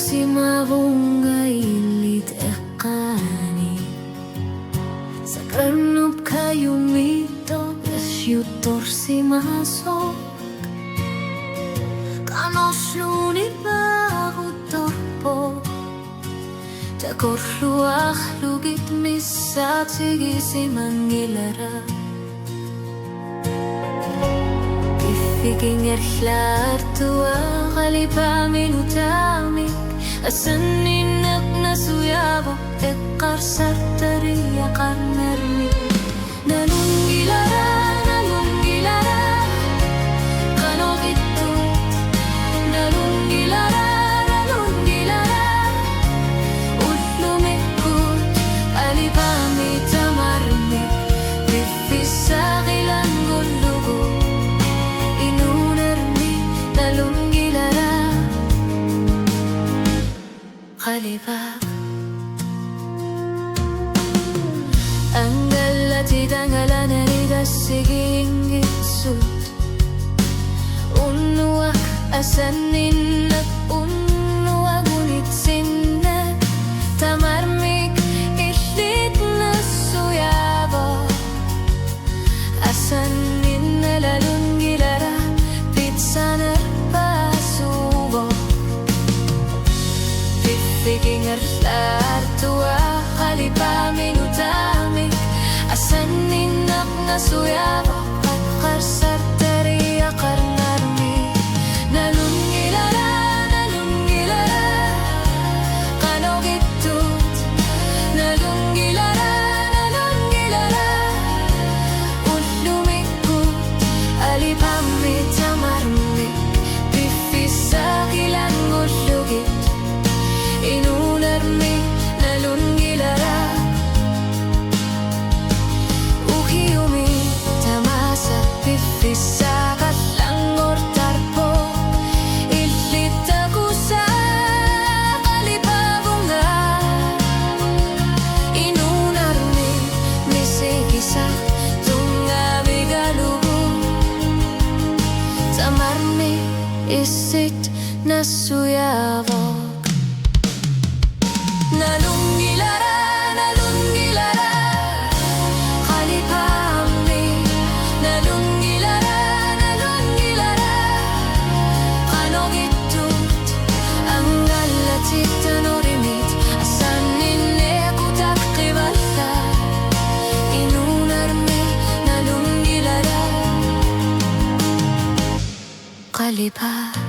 mavungailit ekani Sakarnub kayumito Yasyutor si masok Kanoslunit bagutorpo Takorluak lugit misat Sigisi mangilara Ifiging erhlar tua Kalipa minutamik Asaninak nasuyabok Ekar sartariya karnermi Nalunggilara Kanogito Nalunggilara Utlumikut Alipami tamarmi Bifisakilan gulugo Inunermi Nalunggilara Kalibak Angalati dangalan eridasiging itsut Unuak asanin at unuak ngunit sinne Tamarmik ilit na suyabo Asanin na lalong gilara Pitsanar pasubo Fifiging arlar tua Kalipa minutamik Asaninak nasuyabo At karsarteriya karnarmi Nalunggilara Kanogitut Nalunggilara Utlumikut Alipami tamarmi Bifisakilan gullugit Inunarmi Nalunggilara Ukiyumi tamasa Bifisakat langor tarpo Ilitaku sa kalipabunga Inunarmi misigisa Tungabigalubo Tamarmi isit nasuyabok Nalunggilara Kalipami Nalunggilara Kanogitut Angalatit tanorimit Asanin ekutak kibala Inunarmi Nalunggilara Kalipami